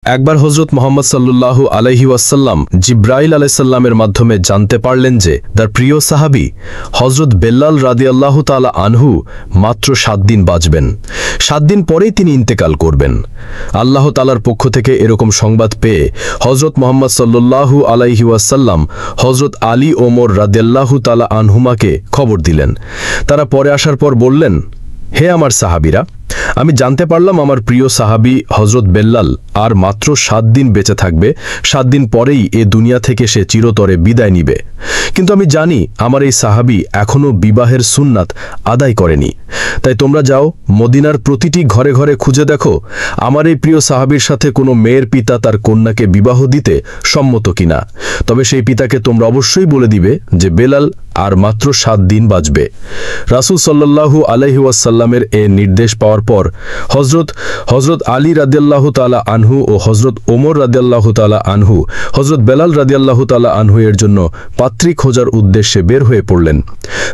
একবার হযরত মুহাম্মদ সাল্লাল্লাহু আলাইহি ওয়াসাল্লাম জিব্রাইল আলাইহিস সালামের মাধ্যমে জানতে পারলেন যে তার প্রিয় সাহাবী হযরত বেলাল রাদিয়াল্লাহু তাআলা আনহু মাত্র 7 দিন বাঁচবেন। 7 দিন পরেই তিনি ইন্তেকাল করবেন। আল্লাহ তাআলার পক্ষ থেকে এরকম সংবাদ পেয়ে হযরত মুহাম্মদ সাল্লাল্লাহু আলাইহি ওয়াসাল্লাম হযরত আলী ওমর রাদিয়াল্লাহু তাআলা আনহুমাকে খবর দিলেন। তারা পরে আসার পর বললেন, হে আমার সাহাবীরা, আমি জানতে পারলাম আমার প্রিয় সাহাবী হযরত বেলাল আর মাত্র 7 দিন বেঁচে থাকবে। 7 দিন পরেই এ দুনিয়া থেকে সে চিরতরে বিদায় নিবে। কিন্তু আমি জানি আমার এই সাহাবী এখনো বিবাহের সুন্নাত আদায় করেনি। তাই তোমরা যাও, মদিনার প্রতিটি ঘরে ঘরে খুঁজে দেখো আমার এই প্রিয় সাহাবীর সাথে কোনো মেয়ের পিতা তার কন্যাকে বিবাহ দিতে সম্মত কিনা। তবে সেই পিতাকে তোমরা অবশ্যই বলে দিবে যে বেলাল আর মাত্র 7 দিন বাঁচবে। রাসূল সাল্লাল্লাহু আলাইহি ওয়াসাল্লামের এ নির্দেশ পাওয়ার পর হযরত আলী রাদিয়াল্লাহু তাআলা আনহু ও হযরত ওমর রাদিয়াল্লাহু তাআলা আনহু হযরত বেলাল রাদিয়াল্লাহু তাআলা আনহু এর জন্য পাত্রী খোঁজার উদ্দেশ্যে বের হয়ে পড়লেন।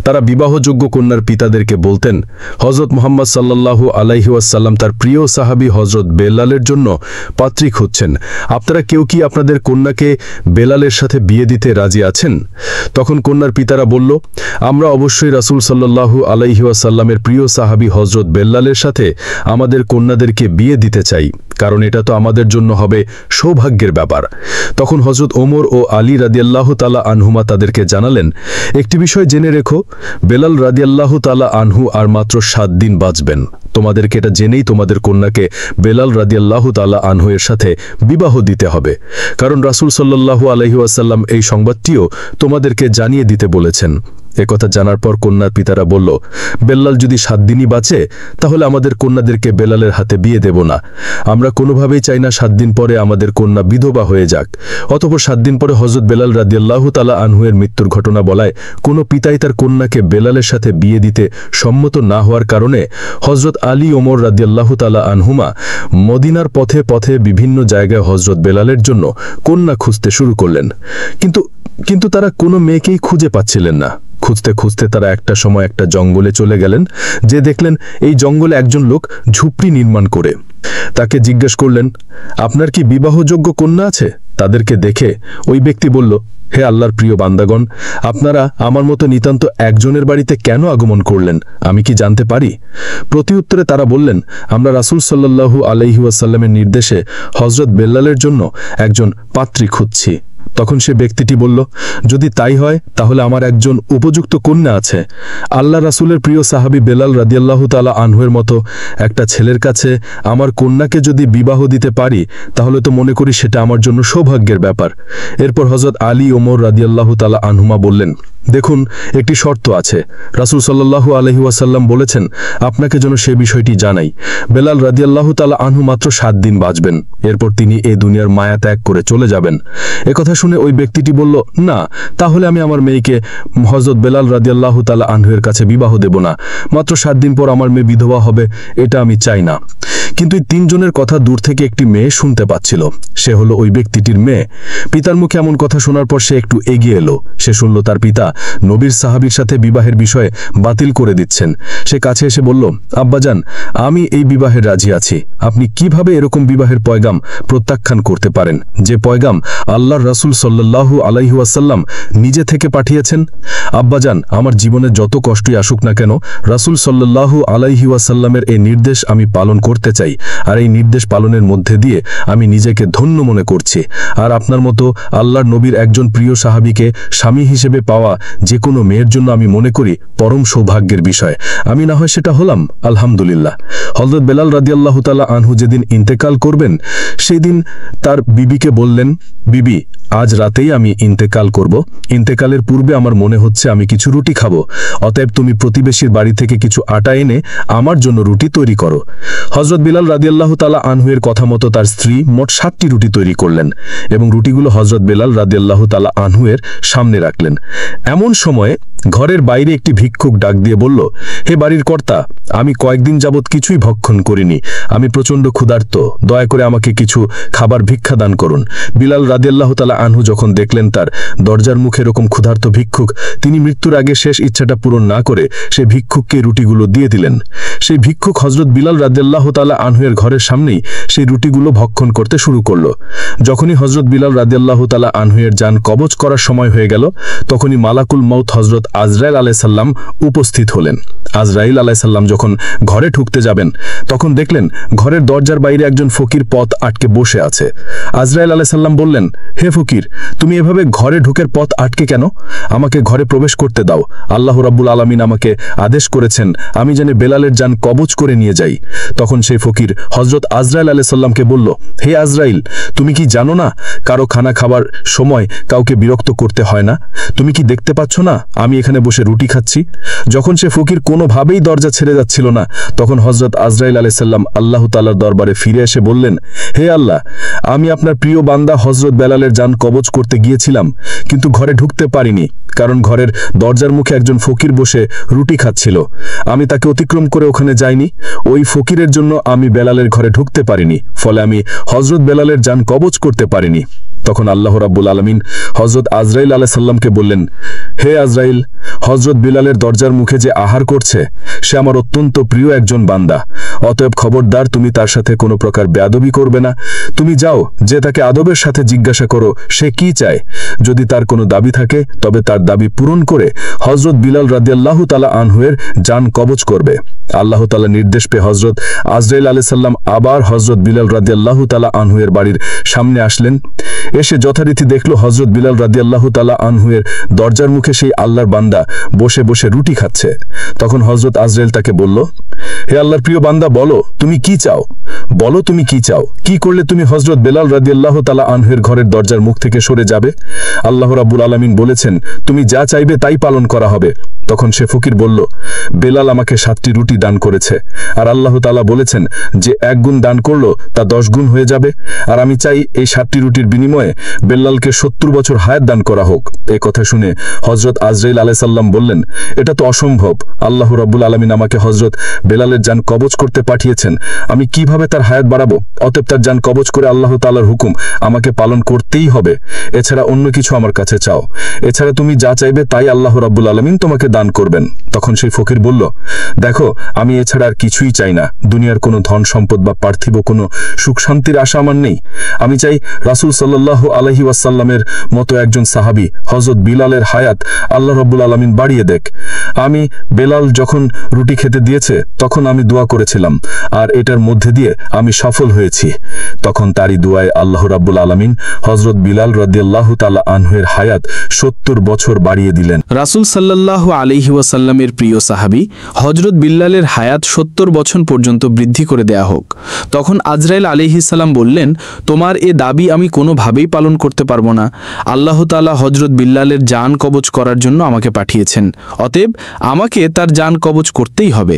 তারা বিবাহযোগ্য কন্যার পিতাদেরকে বলতেন, হযরত মুহাম্মদ সাল্লাল্লাহু আলাইহি ওয়াসাল্লাম তার প্রিয় সাহাবী হযরত বেলালের জন্য পাত্রী খুঁজছেন। আপনারা কেউ কি আপনাদের কন্যাকে বেলালের সাথে বিয়ে দিতে রাজি আছেন? তখন কন্যার পিতারা বলল, আমরা অবশ্যই রাসূল সাল্লাল্লাহু আলাইহি ওয়াসাল্লামের প্রিয় সাহাবী হযরত বেলালের সাথে আমাদের কন্যাদেরকে বিয়ে দিতে চাই, কারণ এটা তো আমাদের জন্য হবে সৌভাগ্যের ব্যাপার। তখন হযরত ওমর ও আলী রাদিয়াল্লাহু তাআলা আনহুমা তাদেরকে জানালেন, একটি বিষয় জেনে রেখো, বেলাল রাদিয়াল্লাহু তাআলা আনহু আর মাত্র 7 দিন বাঁচবেন। তোমাদেরকে এটা জেনেই তোমাদের কন্যাকে বেলাল রাদিয়াল্লাহু তাআলা আনহু এর সাথে বিবাহ দিতে হবে, কারণ রাসূল সাল্লাল্লাহু আলাইহি ওয়াসাল্লাম এই সংবাদটিও তোমাদেরকে জানিয়ে দিতে বলেছেন। একথা জানার পর কন্যার পিতারা বলল, বেলাল যদি 7 দিনই বাঁচে তাহলে আমাদের কন্যাদেরকে বেলালের হাতে বিয়ে দেব না। আমরা কোনোভাবেই চাই না 7 দিন পরে আমাদের কন্যা বিধবা হয়ে যাক। অতঃপর 7 দিন পরে হযরত বেলাল রাদিয়াল্লাহু তাআলা আনহু এর মৃত্যুর ঘটনা বলায় কোনো পিতাই তার কন্যাকে বেলালের সাথে বিয়ে দিতে সম্মত না হওয়ার কারণে হযরত আলী ওমর রাদিয়াল্লাহু তাআলা আনহুমা মদিনার পথে পথে বিভিন্ন জায়গায় হযরত বেলালের জন্য কন্যা খুঁজতে শুরু করলেন। কিন্তু তারা কোনো মেয়েকেই খুঁজে পাচ্ছিলেন না। খুঁজতে খুঁজতে তারা একটা সময় একটা জঙ্গলে চলে গেলেন। যে দেখলেন এই জঙ্গলে একজন লোক ঝুপড়ি নির্মাণ করে। তাকে জিজ্ঞেস করলেন, আপনার কি বিবাহযোগ্য কন্যা আছে? তাদেরকে দেখে ওই ব্যক্তি বলল, হে আল্লাহর প্রিয় বান্দাগণ, আপনারা আমার মতো নিতান্ত একজনের বাড়িতে কেন আগমন করলেন, আমি কি জানতে পারি? প্রতিউত্তরে তারা বললেন, আমরা রাসূল সাল্লাল্লাহু আলাইহি ওয়াসাল্লামের নির্দেশে হযরত বেলালের জন্য একজন পাত্রী খুঁজছি। তখন সে ব্যক্তিটি বলল, যদি তাই হয় তাহলে আমার একজন উপযুক্ত কন্যা আছে। আল্লাহ রাসূলের প্রিয় সাহাবী বেলাল রাদিয়াল্লাহু তাআলা আনহুর মতো একটা ছেলের কাছে আমার কন্যাকে যদি বিবাহ দিতে পারি তাহলে তো মনে করি সেটা আমার জন্য সৌভাগ্যের ব্যাপার। এরপর হযরত আলী ওমর রাদিয়াল্লাহু তাআলা আনহুমা বললেন, দেখুন, একটি শর্ত আছে। রাসূল সাল্লাল্লাহু আলাইহি ওয়াসাল্লাম বলেছেন আপনাকে যেন সে বিষয়টি জানাই। বেলাল রাদিয়াল্লাহু তাআলা আনহু মাত্র 7 দিন বাঁচবেন, এরপর তিনি এই দুনিয়ার মায়া ত্যাগ করে চলে যাবেন। একথা শুনে ওই ব্যক্তিটি বলল, না, তাহলে আমি আমার মেয়েকে হযরত বেলাল রাদিয়াল্লাহু তাআলা আনহুর কাছে বিবাহ দেব না। মাত্র 7 দিন পর আমার মেয়ে বিধবা হবে, এটা আমি চাই না। কিন্তু এই 3 জনের কথা দূর থেকে একটি মেয়ে শুনতে পাচ্ছিল। সে হলো ওই ব্যক্তিটির মেয়ে। পিতার মুখে এমন কথা শোনার পর সে একটু এগিয়ে এলো। সে শুনল তার পিতা নবীর সাহাবীর সাথে বিবাহের বিষয়ে বাতিল করে দিচ্ছেন। সে কাছে এসে বলল, আব্বাজান, আমি এই বিবাহে রাজি আছি। আপনি কিভাবে এরকম বিবাহের পয়গাম প্রত্যাখ্যান করতে পারেন, যে পয়গাম আল্লাহর রাসূল সাল্লাল্লাহু আলাইহি ওয়াসাল্লাম নিজে থেকে পাঠিয়েছেন? আব্বাজান, আমার জীবনে যত কষ্টই আসুক না কেন, রাসূল সাল্লাল্লাহু আলাইহি ওয়াসাল্লামের এই নির্দেশ আমি পালন করতে চাই, আর এই নির্দেশ পালনের মধ্যে দিয়ে আমি নিজেকে ধন্য মনে করছি। আর আপনার মতো আল্লাহর নবীর একজন প্রিয় সাহাবীকে স্বামী হিসেবে পাওয়া যে কোনো মেয়ের জন্য আমি মনে করি পরম সৌভাগ্যের বিষয়। আমি না হয় সেটা হলাম, আলহামদুলিল্লাহ। হযরত বেলাল রাদিয়াল্লাহু তাআলা আনহু যেদিন ইন্তেকাল করবেন সেই দিন তার বিবিকে বললেন, বিবি, আজ রাতেই আমি ইন্তেকাল করব। ইন্তেকালের পূর্বে আমার মনে হচ্ছে আমি কিছু রুটি খাবো, অতএব তুমি প্রতিবেশীর বাড়ি থেকে কিছু আটা এনে আমার জন্য রুটি তৈরি করো। হযরত বেলাল রাদিয়াল্লাহু তাআলা আনহু এর কথা মতো তার স্ত্রী মোট 7টি রুটি তৈরি করলেন এবং রুটিগুলো হযরত বেলাল রাদিয়াল্লাহু তাআলা আনহু এর সামনে রাখলেন। এমন সময়ে ঘরের বাইরে একটি ভিক্ষুক ডাক দিয়ে বলল, হে বাড়ির কর্তা, আমি কয়েকদিন যাবৎ কিছুই ভক্ষণ করিনি, আমি প্রচণ্ড ক্ষুধার্ত, দয়া করে আমাকে কিছু খাবার ভিক্ষা দান করুন। বিলাল রাদিয়াল্লাহু তাআলা আনহু যখন দেখলেন তার দরজার মুখে এরকম ক্ষুধার্ত ভিক্ষুক, তিনি মৃত্যুর আগে শেষ ইচ্ছাটা পূরণ না করে সে ভিক্ষুককে রুটিগুলো দিয়ে দিলেন। সেই ভিক্ষুক হযরত বিলাল রাদিয়াল্লাহু তাআলা আনহুয়ের ঘরের সামনেই সেই রুটিগুলো ভক্ষণ করতে শুরু করল। যখনই হযরত বিলাল রাদিয়াল্লাহু তাআলা আনহুয়ের জান কবজ করার সময় হয়ে গেল, তখনই মালাকুল মউত হযরত আজরাইল আলাইহিস সালাম উপস্থিত হলেন। আজরাইল আলাইহিস সালাম যখন ঘরে ঢুকতে যাবেন, তখন দেখলেন ঘরের দরজার বাইরে একজন ফকির পথ আটকে বসে আছে। আজরাইল আলাইহিস সালাম বললেন, হে ফকির, তুমি এভাবে ঘরে ঢুকের পথ আটকে কেন? আমাকে ঘরে প্রবেশ করতে দাও। আল্লাহ রাব্বুল আলামিন আমাকে আদেশ করেছেন আমি যেন বেলালের জান কবজ করে নিয়ে যাই। তখন সেই ফকির হযরত আজরাইল আলাইহিস সালামকে বলল, হে আজরাইল, তুমি কি জানো না কারো খানা খাবার সময় কাউকে বিরক্ত করতে হয় না? তুমি কি দেখতে পাচ্ছ না আমি এখানে বসে রুটি খাচ্ছি? যখন সে ফকির কোনোভাবেই দরজা ছেড়ে যাচ্ছিল না, তখন হযরত আজরাইল আলাইহিস সালাম আল্লাহ তাআলার দরবারে ফিরে এসে বললেন, হে আল্লাহ, আমি আপনার প্রিয় বান্দা হযরত বেলালের জান কবজ করতে গিয়েছিলাম, কিন্তু ঘরে ঢুকতে পারিনি, কারণ ঘরের দরজার মুখে একজন ফকির বসে রুটি খাচ্ছিল। আমি তাকে অতিক্রম করে ওখানে যাইনি। ওই ফকিরের জন্য আমি বেলালের ঘরে ঢুকতে পারিনি, ফলে আমি হযরত বেলালের জান কবজ করতে পারিনি। তখন আল্লাহ রাব্বুল আলামিন হযরত আজরাইল আলাইহিস সালামকে বললেন, হে আজরাইল, হযরত বিলালের দরজার মুখে যে আহার করছে সে আমার অত্যন্ত প্রিয় একজন বান্দা। অতএব খবরদার, তুমি তার সাথে কোনো প্রকার বেয়াদবি করবে না। তুমি যাও, যে তাকে আদবের সাথে জিজ্ঞাসা করো সে কি চায়। যদি তার কোনো দাবি থাকে তবে তার দাবি পূরণ করে হযরত বিলাল রাদিয়াল্লাহু তাআলা আনহুয়ের জান কবজ করবে। আল্লাহ তাআলা নির্দেশ পেয়ে হযরত আজরাইল আলাইহিস সালাম আবার হযরত বিলাল রাদিয়াল্লাহু তাআলা আনহুয়ের বাড়ির সামনে আসলেন। এসে যথারীতি দেখল হযরত বিলাল রাদিয়াল্লাহু তাআলা আনহুয়ের দরজার মুখে সেই আল্লাহর বান্দা বসে বসে রুটি খাচ্ছে। তখন হযরত আজরাইল তাকে বলল, হে আল্লাহর প্রিয় বান্দা, বলো তুমি কি চাও? বলো তুমি কি চাও? কি করলে তুমি হযরত বিলাল রাদিয়াল্লাহু তাআলা আনহুয়ের ঘরের দরজার মুখ থেকে সরে যাবে? আল্লাহ রাব্বুল আলামিন বলেছেন, তুমি যা চাইবে তাই পালন করা হবে। তখন সে ফকির বলল, বেলাল আমাকে 7টি রুটি দান করেছে, আর আল্লাহ তাআলা বলেছেন যে 1 গুণ দান করলো তা 10 গুণ হয়ে যাবে, আর আমি চাই এই 7টি রুটির বিনিময়ে বেলালকে 70 বছর হায়াত দান করা হোক। এই কথা শুনে হযরত আজরাইল আলাইহিস সালাম বললেন, এটা তো অসম্ভব। আল্লাহ রাব্বুল আলামিন আমাকে হযরত বেলালের জান কবজ করতে পাঠিয়েছেন, আমি কিভাবে তার হায়াত বাড়াবো? অতএব তার জান কবজ করে আল্লাহ তাআলার হুকুম আমাকে পালন করতেই হবে। এছাড়া অন্য কিছু আমার কাছে চাও। এছাড়া তুমি যা চাইবে তাই আল্লাহ রাব্বুল আলামিন তোমাকে দান করবেন। তখন সেই ফকির বলল, দেখো, আমি এছাড়া আর কিছুই চাই না। দুনিয়ার কোনো ধন সম্পদ বা পার্থিব কোনো সুখ শান্তির আশা আমার নেই। আমি চাই রাসূল সাল্লাল্লাহু আলাইহি ওয়াসাল্লামের মতো একজন সাহাবী হযরত বিলালের হায়াত আল্লাহ রাব্বুল আলামিন বাড়িয়ে দেখ। আমি বেলাল যখন রুটি খেতে দিয়েছে তখন আমি দোয়া করেছিলাম, আর এটার মধ্যে দিয়ে আমি সফল হয়েছি। তখন তারই দোয়ায় আল্লাহ রাব্বুল আলামিন হযরত বিলাল রাদিয়াল্লাহু তাআলা আনহুয়ের হায়াত 70 বছর বাড়িয়ে দিলেন। রাসূল সাল্লাল্লাহু আলাইহি ওয়াসাল্লামের প্রিয় সাহাবী হযরত বিল্লালের হায়াত 70 বছর পর্যন্ত বৃদ্ধি করে দেয়া হোক। তখন আজরাইল আলাইহিস সালাম বললেন, তোমার এ দাবি আমি কোনোভাবেই পালন করতে পারবো না। আল্লাহ তাআলা হযরত বিল্লালের জান কবজ করার জন্য আমাকে পাঠিয়েছেন, অতএব আমাকে তার জান কবজ করতেই হবে।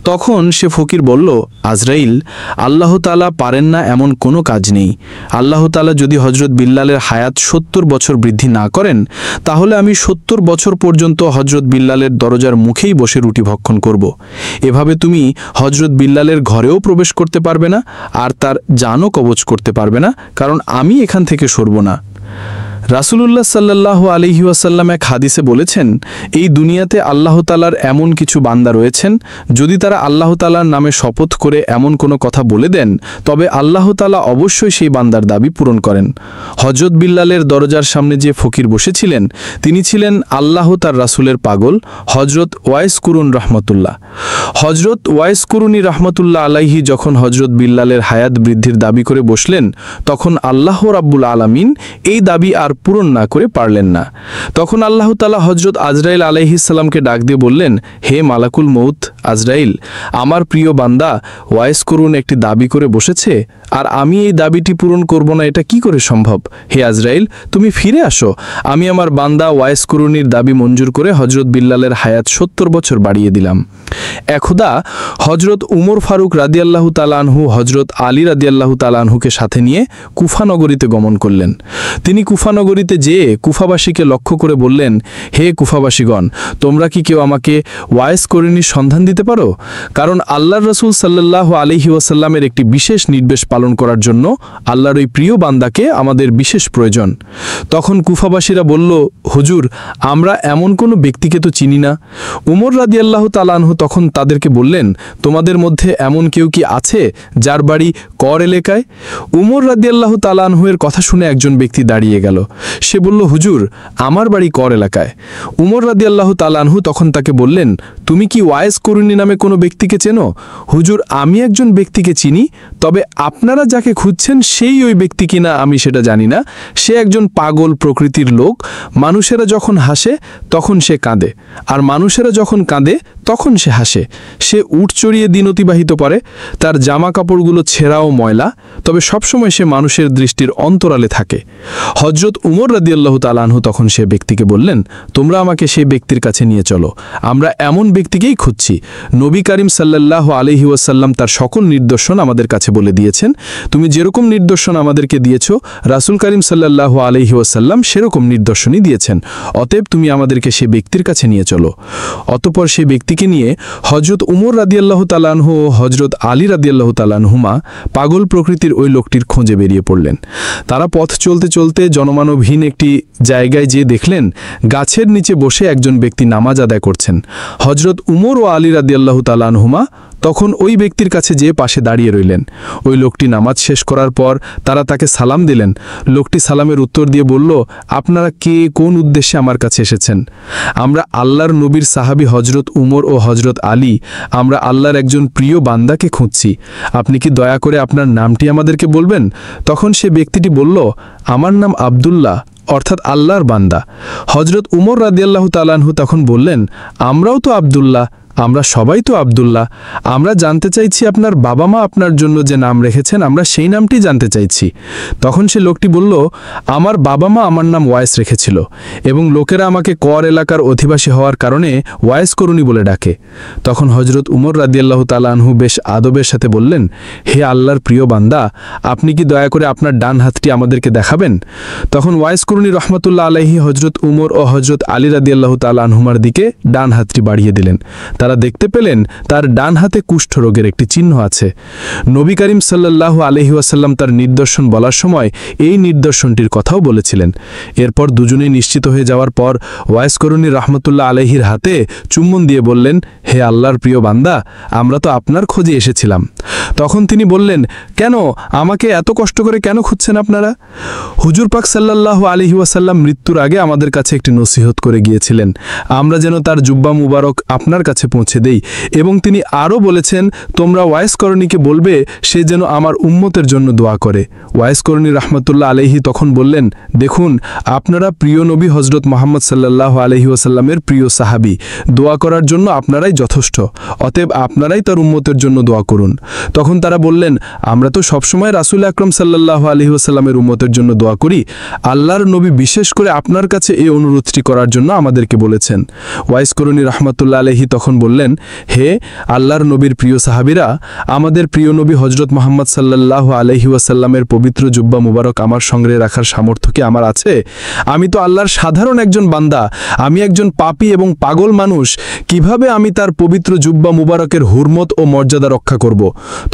তখন সে ফকির বলল, আজরাইল, আল্লাহ তাআলা পারেন না এমন কোনো কাজ নেই। আল্লাহ তাআলা যদি হযরত বিল্লালের হায়াত 70 বছর বৃদ্ধি না করেন, তাহলে আমি 70 বছর পর্যন্ত হযরত বিল্লালের দরজার মুখেই বসে রুটি ভক্ষণ করব। এভাবে তুমি হযরত বিল্লালের ঘরেও প্রবেশ করতে পারবে না, আর তার জানও কবজ করতে পারবে না, কারণ আমি এখান থেকে সরব না। রাসূলুল্লাহ সাল্লাল্লাহু আলাইহি ওয়াসাল্লাম এক হাদিসে বলেছেন, এই দুনিয়াতে আল্লাহ তাআলার এমন কিছু বান্দা রয়েছেন, যদি তারা আল্লাহ তাআলার নামে শপথ করে এমন কোনো কথা বলে দেন, তবে আল্লাহ তাআলা অবশ্যই সেই বান্দার দাবি পূরণ করেন। হযরত বিল্লালের দরজার সামনে যে ফকির বসেছিলেন, তিনি ছিলেন আল্লাহ তার রাসূলের পাগল হযরত ওয়াইস কুরুন রাহমাতুল্লাহ। হযরত ওয়াইস কুরুনি রাহমাতুল্লাহ আলাইহি যখন হযরত বিল্লালের হায়াত বৃদ্ধির দাবি করে বসলেন, তখন আল্লাহ রাব্বুল আলামিন এই দাবি আর পূরণ না করে পারলেন না। তখন আল্লাহ তাআলা হযরত আজরাইল আলাইহিস সালামকে ডাক দিয়ে বললেন, হে মালাকুল মউত আজরাইল, আমার প্রিয় বান্দা ওয়াইস কুরুন একটি দাবি করে বসেছে, আর আমি এই দাবিটি পূরণ করব না, এটা কি করে সম্ভব? হে আজরাইল, তুমি ফিরে আসো। আমি আমার বান্দা ওয়াইস কুরুনির দাবি মঞ্জুর করে হযরত বিল্লালের হায়াত 70 বছর বাড়িয়ে দিলাম। একদা হযরত উমর ফারুক রাদিয়াল্লাহু তাআলা আনহু হযরত আলী রাদিয়াল্লাহু তাআলা আনহুকে সাথে নিয়ে কুফা নগরীতে গমন করলেন। তিনি কুফা নগরীতে যেয়ে কুফাবাসীকে লক্ষ্য করে বললেন, হে কুফাবাসীগণ, তোমরা কি কেউ আমাকে ওয়াইস করিনীর সন্ধান দিতে পারো? কারণ আল্লাহর রসুল সাল্লাল্লাহু আলাইহি ওয়াসাল্লামের একটি বিশেষ নির্দেশ পালন করার জন্য আল্লাহর ওই প্রিয় বান্দাকে আমাদের বিশেষ প্রয়োজন। তখন কুফাবাসীরা বলল, হুজুর, আমরা এমন কোনো ব্যক্তিকে তো চিনি না। উমর রাদিয়াল্লাহু তাআলা আনহু তখন তাদেরকে বললেন, তোমাদের মধ্যে এমন কেউ কি আছে যার বাড়ি কর এলাকায়? উমর রাদিয়াল্লাহু তাআলা আনহু এর কথা শুনে একজন ব্যক্তি দাঁড়িয়ে গেল। সে বলল, হুজুর, আমার বাড়ি কর এলাকায়। উমর রাদিয়াল্লাহু তাআলা আনহু তখন তাকে বললেন, তুমি কি ওয়াইস করুনি নামে কোনো ব্যক্তিকে চেনো? হুজুর, আমি একজন ব্যক্তিকে চিনি, তবে আপনারা যাকে খুঁজছেন সেই ওই ব্যক্তি কিনা আমি সেটা জানি না। সে একজন পাগল প্রকৃতির লোক। মানুষেরা যখন হাসে তখন সে কাঁদে, আর মানুষেরা যখন কাঁদে তখন সে হাসে। সে উট চড়িয়ে দিন অতিবাহিত করে, তার জামা কাপড়গুলো ছেঁড়া ও ময়লা, তবে সবসময় সে মানুষের দৃষ্টির অন্তরালে থাকে। হযরত উমর রাদিয়াল্লাহু তাআলা আনহু তখন সে ব্যক্তিকে বললেন, তোমরা আমাকে সেই ব্যক্তির কাছে নিয়ে চলো, আমরা এমন ব্যক্তিকেই খুঁজছি। নবী করিম সাল্লাল্লাহু আলাইহি ওয়াসাল্লাম তার সকল নিদর্শন আমাদের কাছে বলে দিয়েছেন। তুমি যেরকম নিদর্শন আমাদেরকে দিয়েছো, রাসূল করিম সাল্লাল্লাহু আলাইহি ওয়াসাল্লাম সেরকম নিদর্শনই দিয়েছেন। অতএব তুমি আমাদেরকে সেই ব্যক্তির কাছে নিয়ে চলো। অতঃপর সেই ব্যক্তিকে নিয়ে হযরত উমর রাদিয়াল্লাহু তাআলা আনহু ও হযরত আলী রাদিয়াল্লাহু তাআলা আনহুমা পাগল প্রকৃতির ওই লোকটির খোঁজে বেরিয়ে পড়লেন। তারা পথ চলতে চলতে জনমানবহীন একটি জায়গায় যেয়ে দেখলেন গাছের নিচে বসে একজন ব্যক্তি নামাজ আদায় করছেন। হযরত উমর ও আলী রাদিয়াল্লাহু তাআলা আনহুমা তখন ওই ব্যক্তির কাছে যেয়ে পাশে দাঁড়িয়ে রইলেন। ওই লোকটি নামাজ শেষ করার পর তারা তাকে সালাম দিলেন। লোকটি সালামের উত্তর দিয়ে বলল, আপনারা কে, কোন উদ্দেশ্যে আমার কাছে এসেছেন? আমরা আল্লাহর নবীর সাহাবী হযরত উমর ও হযরত আলী, আমরা আল্লাহর একজন প্রিয় বান্দাকে খুঁজছি। আপনি কি দয়া করে আপনার নামটি আমাদেরকে বলবেন? তখন সে ব্যক্তিটি বলল, আমার নাম আব্দুল্লাহ, অর্থাৎ আল্লাহর বান্দা। হযরত উমর রাদিয়াল্লাহু তাআলা আনহু তখন বললেন, আমরাও তো আব্দুল্লাহ, আমরা সবাই তো আব্দুল্লাহ। আমরা জানতে চাইছি আপনার বাবা মা আপনার জন্য যে নাম রেখেছেন, আমরা সেই নামটি জানতে চাইছি। তখন সে লোকটি বলল, আমার বাবা মা আমার নাম ওয়াইস রেখেছিল, এবং লোকেরা আমাকে কর এলাকার অধিবাসী হওয়ার কারণে ওয়াইস করুনি বলে ডাকে। তখন হযরত উমর রাদিয়াল্লাহু তাআলা আনহু বেশ আদবের সাথে বললেন, হে আল্লাহর প্রিয় বান্দা, আপনি কি দয়া করে আপনার ডান হাতটি আমাদেরকে দেখাবেন? তখন ওয়াইস করুনি রহমাতুল্লাহ আলাইহি হযরত উমর ও হযরত আলী রাদিয়াল্লাহু তাআলা আনহুমার দিকে ডান হাতটি বাড়িয়ে দিলেন। তারা দেখতে পেলেন তার ডান হাতে কুষ্ঠ রোগের একটি চিহ্ন আছে। নবী করিম সাল্লাল্লাহু আলাইহি ওয়াসাল্লাম তার নিদর্শন বলার সময় এই নিদর্শনটির কথাও বলেছিলেন। এরপর দুজনেই নিশ্চিত হয়ে যাওয়ার পর ওয়াইস করুনি রহমতুল্লাহ আলাইহির হাতে চুম্বন দিয়ে বললেন, হে আল্লাহর প্রিয় বান্দা, আমরা তো আপনার খোঁজে এসেছিলাম। তখন তিনি বললেন, কেন আমাকে এত কষ্ট করে কেন খুঁজছেন আপনারা? হুজুর পাক সাল্লাল্লাহু আলাইহি ওয়াসাল্লাম মৃত্যুর আগে আমাদের কাছে একটি নসিহত করে গিয়েছিলেন, আমরা যেন তার জুব্বা মুবারক আপনার কাছে পৌঁছে দেই, এবং তিনি আরও বলেছেন, তোমরা ওয়াইস করণীকে বলবে সে যেন আমার উম্মতের জন্য দোয়া করে। ওয়াইস করণী রহমতুল্লাহ আলাইহি তখন বললেন, দেখুন, আপনারা প্রিয় নবী হযরত মুহাম্মদ সাল্লাল্লাহু আলাইহি ওয়াসাল্লামের প্রিয় সাহাবী, দোয়া করার জন্য আপনারাই যথেষ্ট, অতএব আপনারাই তার উম্মতের জন্য দোয়া করুন। তখন তারা বললেন, আমরা তো সবসময় রাসূল আকরাম সাল্লাল্লাহু আলাইহি ওয়াসাল্লামের উম্মতের জন্য দোয়া করি, আল্লাহর নবী বিশেষ করে আপনার কাছে এই অনুরোধটি করার জন্য আমাদেরকে বলেছেন। ওয়াইস করণী রহমতুল্লাহ আলাইহি তখন বললেন, হে আল্লাহর নবীর প্রিয় সাহাবীরা, আমাদের প্রিয় নবী হযরত মুহাম্মদ সাল্লাল্লাহু আলাইহি ওয়াসাল্লামের পবিত্র জুব্বা মুবারক আমার সঙ্গে রাখার সামর্থ্য কি আমার আছে? আমি তো আল্লাহর সাধারণ একজন বান্দা, আমি একজন পাপী এবং পাগল মানুষ, কিভাবে আমি তার পবিত্র জুব্বা মুবারকের হুরমত ও মর্যাদা রক্ষা করব?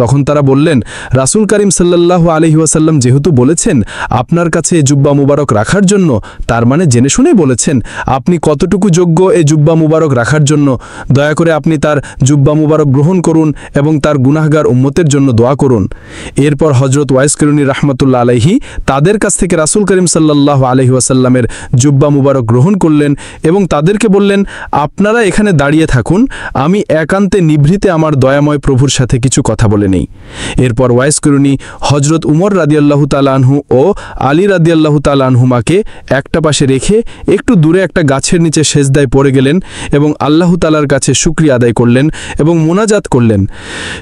তখন তারা বললেন, রাসূল করিম সাল্লাল্লাহু আলাইহি ওয়াসাল্লাম যেহেতু বলেছেন আপনার কাছে এই জুব্বা মুবারক রাখার জন্য, তার মানে জেনে শুনে বলেছেন আপনি কতটুকু যোগ্য এই জুব্বা মুবারক রাখার জন্য। দয়া করে আপনি তার জুব্বা মুবারক গ্রহণ করুন এবং তার গুনাহগার উম্মতের জন্য দোয়া করুন। এরপর হযরত ওয়াইস করণী রাহমাতুল্লাহ আলাইহি তাদের কাছ থেকে রাসূল করিম সাল্লাল্লাহু আলাইহি ওয়াসাল্লামের জুব্বা মুবারক গ্রহণ করলেন এবং তাদেরকে বললেন, আপনারা এখানে দাঁড়িয়ে থাকুন, আমি একান্তে নিভৃতে আমার দয়াময় প্রভুর সাথে কিছু কথা বলে নেই। এরপর ওয়াইস করণী হযরত উমর রাদিয়াল্লাহু তাআলা আনহু ও আলী রাদিয়াল্লাহু তাআলা আনহুমাকে একটা পাশে রেখে একটু দূরে একটা গাছের নিচে সেজদায় পড়ে গেলেন এবং আল্লাহ তাআলার কাছে শুকরিয়া আদায় করলেন এবং মোনাজাত করলেন,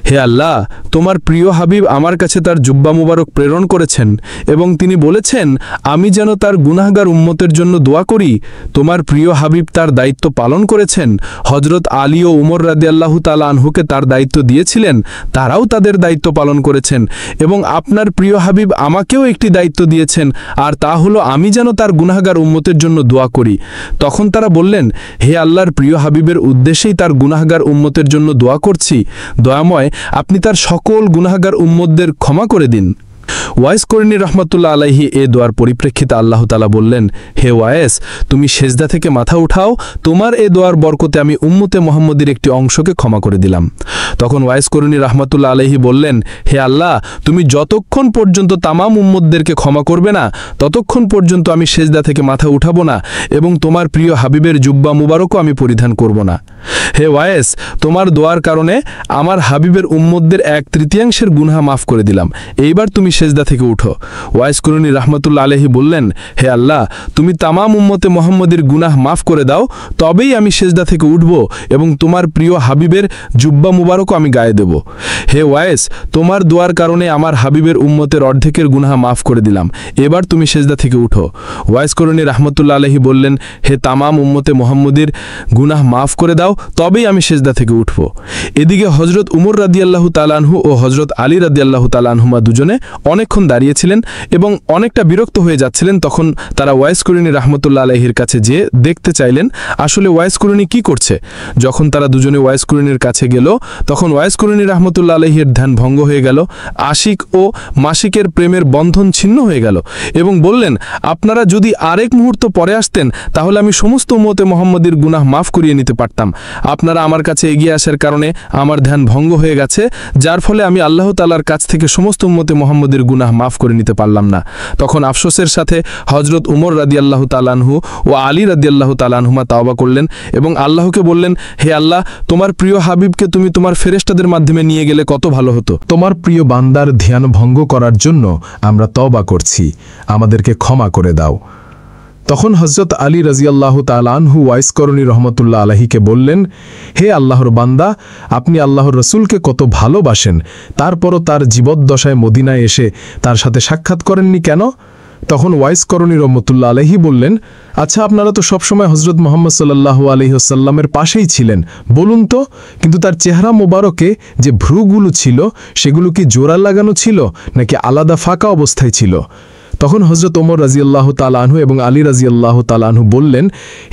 হে আল্লাহ, তোমার প্রিয় হাবিব আমার কাছে তার জুব্বা মুবারক প্রেরণ করেছেন এবং তিনি বলেছেন আমি যেন তার গুনাহগার উম্মতের জন্য দোয়া করি। তোমার প্রিয় হাবিব তার দায়িত্ব পালন করেছেন। হজরত আলী ও উমর রাদিয়াল্লাহু তাআলা আনহুকে তার দায়িত্ব দিয়েছিলেন, তারাও তাদের দায়িত্ব পালন করেছেন এবং আপনার প্রিয় হাবিব আমাকেও একটি দায়িত্ব দিয়েছেন, আর তা হলো আমি যেন তার গুনাহগার উম্মতের জন্য দোয়া করি। তখন তারা বললেন, হে আল্লাহর প্রিয় হাবিবের উদ্দেশ্যেই তার গুনাহগার উম্মতের জন্য দোয়া করছি, দয়াময় আপনি তার সকল গুনাহগার উম্মতদের ক্ষমা করে দিন। ওয়াইস করিনী রহমতুল্লাহ আলাইহি এ দোয়ার পরিপ্রেক্ষিতে আল্লাহ তাআলা বললেন, হে ওয়াইস, তুমি সেজদা থেকে মাথা উঠাও, তোমার এ দোয়ার বরকতে আমি উম্মতে মুহাম্মদীর একটি অংশকে ক্ষমা করে দিলাম। তখন ওয়াইস করিনী রহমতুল্লাহ আলাইহি বললেন, হে আল্লাহ, তুমি যতক্ষণ পর্যন্ত তামাম উম্মতদেরকে ক্ষমা করবে না ততক্ষণ পর্যন্ত আমি সেজদা থেকে মাথা উঠাবো না এবং তোমার প্রিয় হাবিবের জুব্বা মুবারকও আমি পরিধান করব না। হে ওয়াইস, তোমার দোয়ার কারণে আমার হাবিবের উম্মতদের 1/3 গুনাহ মাফ করে দিলাম, এইবার তুমি সেজদা থেকে উঠো। ওয়াইস করিনী রাহমাতুল্লাহ আলাইহি বললেন, হে আল্লাহ, তুমি তামাম উম্মতে মুহাম্মদীর গুনাহ মাফ করে দাও, তবেই আমি সেজদা থেকে উঠব এবং তোমার প্রিয় হাবিবের জুব্বা মুবারকও আমি গায়ে দেব। হে ওয়াইস, তোমার দোয়ার কারণে আমার হাবিবের উম্মতের অর্ধেকের গুনাহ মাফ করে দিলাম, এবার তুমি সেজদা থেকে উঠো। ওয়াইস করিনী রাহমাতুল্লাহ আলাইহি বললেন, হে তামাম উম্মতে মুহাম্মদীর গুনাহ মাফ করে দাও, তবেই আমি সেজদা থেকে উঠব। এদিকে হজরত উমর রাদিয়াল্লাহু তাআলা আনহু ও হজরত আলী রাদিয়াল্লাহু তাআলা আনহুমা দুজনে অনেকক্ষণ দাঁড়িয়েছিলেন এবং অনেকটা বিরক্ত হয়ে যাচ্ছিলেন। তখন তারা ওয়াইস করিনী রাহমাতুল্লাহ আলাইহির কাছে যেয়ে দেখতে চাইলেন আসলে ওয়াইস করিনী কি করছে। যখন তারা দুজনে ওয়াইস করিনীর কাছে গেল তখন ওয়াইস করিনী রাহমাতুল্লাহ আলাইহির ধ্যান ভঙ্গ হয়ে গেল, আশিক ও মাসিকের প্রেমের বন্ধন ছিন্ন হয়ে গেল এবং বললেন, আপনারা যদি আরেক মুহূর্ত পরে আসতেন তাহলে আমি সমস্ত উম্মতে মুহাম্মদীর গুনাহ মাফ করিয়ে নিতে পারতাম। আপনারা আমার কাছে এগিয়ে আসার কারণে আমার ধ্যান ভঙ্গ হয়ে গেছে, যার ফলে আমি আল্লাহ তাআলার কাছ থেকে সমস্ত উম্মতে মুহাম্মদীর গুনাহ মাফ করে নিতে পারলাম না। তখন আফসোসের সাথে হজরত উমর রাদিয়াল্লাহু তাআলা আনহু ও আলী রাদিয়াল্লাহু তাআলা আনহুমা তাওবা করলেন এবং আল্লাহকে বললেন, হে আল্লাহ, তোমার প্রিয় হাবিবকে তুমি তোমার ফেরেশতাদের মাধ্যমে নিয়ে গেলে কত ভালো হতো। তোমার প্রিয় বান্দার ধ্যান ভঙ্গ করার জন্য আমরা তওবা করছি, আমাদেরকে ক্ষমা করে দাও। তখন হযরত আলী রাদিয়াল্লাহু তাআলা আনহু ওয়াইস করিনী রহমতুল্লাহ আলাইহিকে বললেন, হে আল্লাহর বান্দা, আপনি আল্লাহর রসুলকে কত ভালোবাসেন, তারপরও তার জীবদ্দশায় মদিনায় এসে তার সাথে সাক্ষাৎ করেননি কেন? তখন ওয়াইস করিনী রহমতুল্লাহ আলাইহি বললেন, আচ্ছা, আপনারা তো সবসময় হজরত মুহাম্মদ সাল্লাল্লাহু আলাইহি ওয়াসাল্লামের পাশেই ছিলেন, বলুন তো, কিন্তু তার চেহারা মোবারকে যে ভ্রুগুলো ছিল সেগুলো কি জোড়া লাগানো ছিল নাকি আলাদা ফাঁকা অবস্থায় ছিল? তখন হযরত ওমর রাদিয়াল্লাহু তাআলা আনহু এবং আলী রাদিয়াল্লাহু তাআলা আনহু বললেন,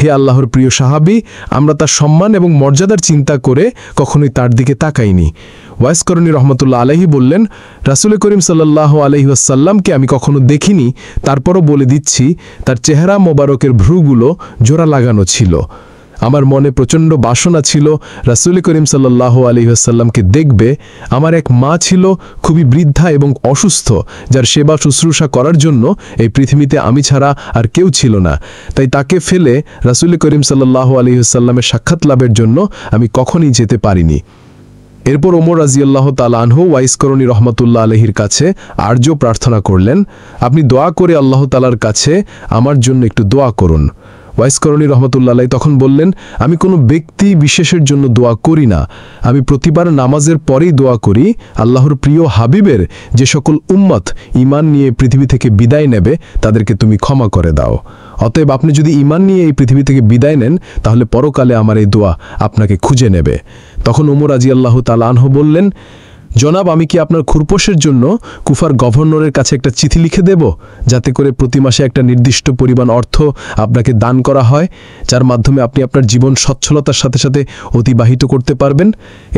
হে আল্লাহর প্রিয় সাহাবী, আমরা তার সম্মান এবং মর্যাদার চিন্তা করে কখনোই তার দিকে তাকাইনি। ওয়াইস করিনী রহমতুল্লাহ আলাইহি বললেন, রাসূল করিম সাল্লাল্লাহু আলাইহি ওয়াসাল্লামকে আমি কখনো দেখিনি, তারপরও বলে দিচ্ছি তার চেহারা মোবারকের ভ্রুগুলো জোড়া লাগানো ছিল। আমার মনে প্রচণ্ড বাসনা ছিল রাসূল করিম সাল্লাল্লাহু আলাইহি ওয়াসাল্লামকে দেখবে। আমার এক মা ছিল খুবই বৃদ্ধা এবং অসুস্থ, যার সেবা শুশ্রূষা করার জন্য এই পৃথিবীতে আমি ছাড়া আর কেউ ছিল না। তাই তাকে ফেলে রাসূল করিম সাল্লাল্লাহু আলাইহি ওয়াসাল্লামের সাক্ষাৎ লাভের জন্য আমি কখনোই যেতে পারিনি। এরপর ওমর রাদিয়াল্লাহু তাআলা আনহু ওয়াইস করিনী রহমতুল্লাহ আলাইহির কাছে আরজ প্রার্থনা করলেন, আপনি দোয়া করে আল্লাহ তাআলার কাছে আমার জন্য একটু দোয়া করুন। ওয়াইস করিনী রহমতুল্লাহ আলাইহি তখন বললেন, আমি কোনো ব্যক্তি বিশেষের জন্য দোয়া করি না, আমি প্রতিবার নামাজের পরেই দোয়া করি, আল্লাহর প্রিয় হাবিবের যে সকল উম্মত ঈমান নিয়ে পৃথিবী থেকে বিদায় নেবে তাদেরকে তুমি ক্ষমা করে দাও। অতএব আপনি যদি ঈমান নিয়ে এই পৃথিবী থেকে বিদায় নেন তাহলে পরকালে আমার এই দোয়া আপনাকে খুঁজে নেবে। তখন ওমর রাদিয়াল্লাহু তাআলা আনহু বললেন, জনাব, আমি কি আপনার খুরপোশের জন্য কুফার গভর্নরের কাছে একটা চিঠি লিখে দেব, যাতে করে প্রতি মাসে একটা নির্দিষ্ট পরিমাণ অর্থ আপনাকে দান করা হয়, যার মাধ্যমে আপনি আপনার জীবন সচ্ছলতার সাথে সাথে অতিবাহিত করতে পারবেন?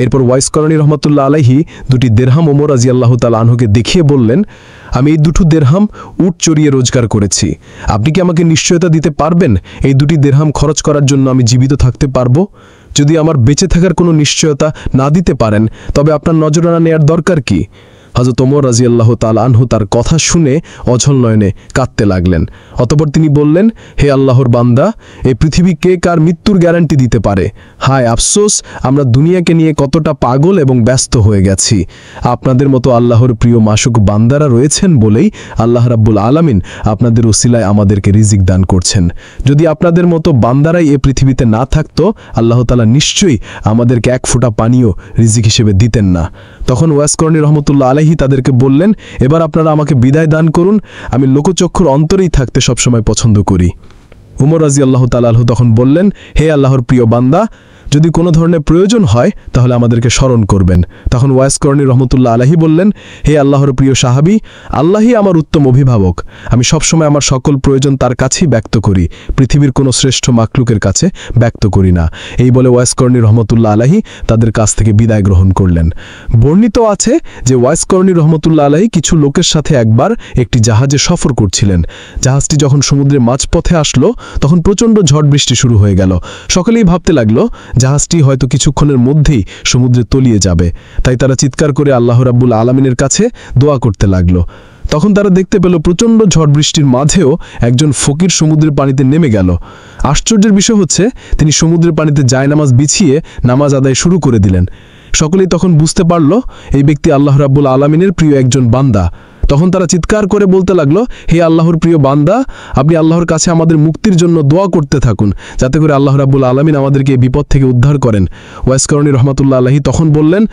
এরপর ওয়াইস করিনী রহমতুল্লাহ আলাইহি 2টি দেরহাম ওমর রাদিয়াল্লাহু তাআলা আনহুকে দেখিয়ে বললেন, আমি এই 2টো দেরহাম উট চড়িয়ে রোজগার করেছি, আপনি কি আমাকে নিশ্চয়তা দিতে পারবেন এই 2টি দেরহাম খরচ করার জন্য আমি জীবিত থাকতে পারবো? যদি আমার বেঁচে থাকার কোনো নিশ্চয়তা না দিতে পারেন তবে আপনার নজরানা নেয়ার দরকার কি? হযরত ওমর রাদিয়াল্লাহু তাআলা আনহু তার কথা শুনে অঝল নয়নে কাঁদতে লাগলেন। অতঃপর তিনি বললেন, হে আল্লাহর বান্দা, এই পৃথিবী কে কার মৃত্যুর গ্যারান্টি দিতে পারে? হায় আফসোস, আমরা দুনিয়াকে নিয়ে কতটা পাগল এবং ব্যস্ত হয়ে গেছি। আপনাদের মতো আল্লাহর প্রিয় মাসুক বান্দারা রয়েছেন বলেই আল্লাহ রাব্বুল আলামিন আপনাদের উসিলায় আমাদেরকে রিজিক দান করছেন। যদি আপনাদের মতো বান্দারাই এ পৃথিবীতে না থাকতো, আল্লাহ তাআলা নিশ্চয়ই আমাদেরকে এক ফোঁটা পানিও রিজিক হিসেবে দিতেন না। তখন ওয়াইস করণী রহমতুল্লাহ আলাইহি তাদেরকে বললেন, এবার আপনারা আমাকে বিদায় দান করুন, আমি লোকচক্ষুর অন্তরেই থাকতে সবসময় পছন্দ করি। উমর রাদিয়াল্লাহু তাআলা আনহু তখন বললেন, হে আল্লাহর প্রিয় বান্দা, যদি কোনো ধরনের প্রয়োজন হয় তাহলে আমাদেরকে স্মরণ করবেন। তখন ওয়াইস করণী রহমতুল্লাহ আলাইহি বললেন, হে আল্লাহর প্রিয় সাহাবী, আল্লাহই আমার উত্তম অভিভাবক, আমি সবসময় আমার সকল প্রয়োজন তার কাছেই ব্যক্ত করি, পৃথিবীর কোনো শ্রেষ্ঠ মাখলুকের কাছে ব্যক্ত করি না। এই বলে ওয়াইস করণী রহমতুল্লাহ আলাইহি তাদের কাছ থেকে বিদায় গ্রহণ করলেন। বর্ণিত আছে যে ওয়াইস করণী রহমতুল্লাহ আলাইহি কিছু লোকের সাথে একবার একটি জাহাজে সফর করছিলেন। জাহাজটি যখন সমুদ্রের মাঝপথে আসলো তখন প্রচণ্ড ঝড় বৃষ্টি শুরু হয়ে গেল। সকলেই ভাবতে লাগলো জাহাজটি হয়তো কিছুক্ষণের মধ্যেই সমুদ্রে তলিয়ে যাবে। তাই তারা চিৎকার করে আল্লাহ রাব্বুল আলামিনের কাছে দোয়া করতে লাগলো। তখন তারা দেখতে পেল প্রচণ্ড ঝড় বৃষ্টির মাঝেও একজন ফকির সমুদ্রের পানিতে নেমে গেল। আশ্চর্যের বিষয় হচ্ছে, তিনি সমুদ্রের পানিতে জায়নামাজ বিছিয়ে নামাজ আদায় শুরু করে দিলেন। সকলেই তখন বুঝতে পারল এই ব্যক্তি আল্লাহ রাব্বুল আলামিনের প্রিয় একজন বান্দা। তখন তারা চিৎকার করে বলতে লাগলো, হে আল্লাহর প্রিয় বান্দা, আপনি আল্লাহর কাছে আমাদের মুক্তির জন্য দোয়া করতে থাকুন, যাতে করে আল্লাহ রাব্বুল আলামিন আমাদেরকে এই বিপদ থেকে উদ্ধার করেন। ওয়াইস করণী রহমতুল্লাহ আলাইহি তখন বললেন,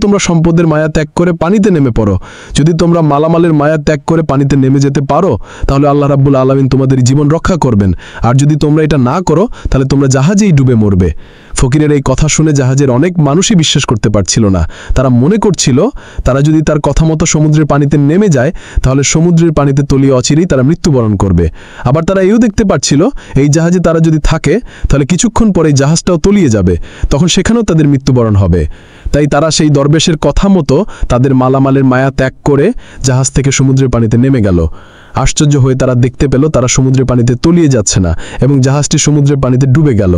তোমরা সম্পদের মায়া ত্যাগ করে পানিতে নেমে পড়ো। যদি তোমরা মালামালের মায়া ত্যাগ করে পানিতে নেমে যেতে পারো তাহলে আল্লাহ রাব্বুল আলামিন তোমাদের জীবন রক্ষা করবেন, আর যদি তোমরা এটা না করো তাহলে তোমরা জাহাজেই ডুবে মরবে। ফকিরের এই কথা শুনে জাহাজের অনেক মানুষই বিশ্বাস করতে পারছিল না। তারা মনে করছিল তারা যদি তার কথা মতো সমুদ্রের পানিতে নেমে যায় তাহলে সমুদ্রের পানিতে তলিয়ে অচিরেই তারা মৃত্যুবরণ করবে। আবার তারা এও দেখতে পাচ্ছিল এই জাহাজে তারা যদি থাকে তাহলে কিছুক্ষণ পরে জাহাজটাও তলিয়ে যাবে, তখন সেখানেও তাদের মৃত্যুবরণ হবে। তাই তারা সেই দরবেশের কথা মতো তাদের মালামালের মায়া ত্যাগ করে জাহাজ থেকে সমুদ্রের পানিতে নেমে গেল। আশ্চর্য হয়ে তারা দেখতে পেল তারা সমুদ্রের পানিতে তলিয়ে যাচ্ছে না এবং জাহাজটি সমুদ্রের পানিতে ডুবে গেল।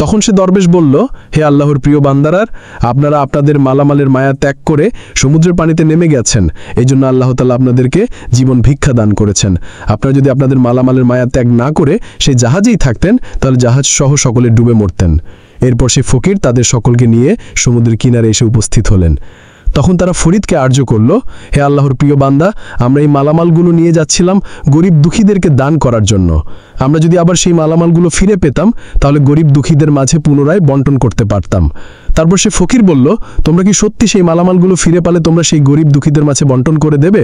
তখন সে দরবেশ বলল, হে আল্লাহর প্রিয় বান্দারার, আপনারা আপনাদের মালামালের মায়া ত্যাগ করে সমুদ্রের পানিতে নেমে গেছেন, এই জন্য আল্লাহ তাআলা আপনাদেরকে জীবন ভিক্ষা দান করেছেন। আপনারা যদি আপনাদের মালামালের মায়া ত্যাগ না করে সেই জাহাজেই থাকতেন তাহলে জাহাজ সহ সকলে ডুবে মরতেন। এরপর সে ফকির তাদের সকলকে নিয়ে সমুদ্রের কিনারে এসে উপস্থিত হলেন। তখন তারা ফরিদকে আর্য করল, হে আল্লাহর প্রিয় বান্দা, আমরা এই মালামালগুলো নিয়ে যাচ্ছিলাম গরিব দুঃখীদেরকে দান করার জন্য। আমরা যদি আবার সেই মালামালগুলো ফিরে পেতাম তাহলে গরিব দুঃখীদের মাঝে পুনরায় বন্টন করতে পারতাম। তারপর সে ফকির বলল, তোমরা কি সত্যি সেই মালামালগুলো ফিরে পালে তোমরা সেই গরিব দুঃখীদের মাঝে বন্টন করে দেবে?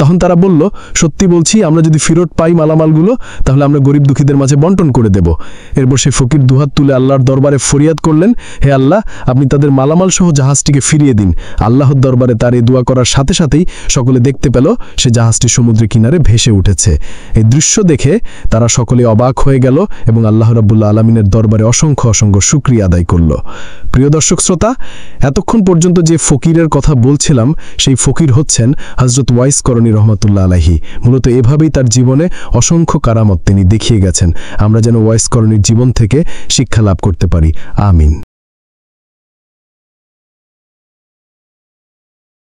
তখন তারা বলল, সত্যি বলছি, আমরা যদি ফেরত পাই মালামালগুলো তাহলে আমরা গরিব দুঃখীদের মাঝে বন্টন করে দেব। এরপর সে ফকির দুহাত তুলে আল্লাহর দরবারে ফরিয়াদ করলেন, হে আল্লাহ, আপনি তাদের মালামাল সহ জাহাজটিকে ফিরিয়ে দিন। আল্লাহর দরবারে তার এই দোয়া করার সাথে সাথেই সকলে দেখতে পেল সে জাহাজটি সমুদ্রের কিনারে ভেসে উঠেছে। এই দৃশ্য দেখে তারা সকলে অবাক হয়ে গেল এবং আল্লাহ রাব্বুল আলামিনের দরবারে অসংখ্য অসংখ্য শুকরিয়া আদায় করল। প্রিয় দর্শক শ্রোতা, এতক্ষণ পর্যন্ত যে ফকিরের কথা বলছিলাম সেই ফকির হচ্ছেন হযরত ওয়াইস করণী রহমতুল্লাহ আলাইহি। মূলত এভাবেই তার জীবনে অসংখ্য কারামত তিনি দেখিয়ে গেছেন। আমরা যেন ওয়াইস করণীর জীবন থেকে শিক্ষা লাভ করতে পারি। আমিন।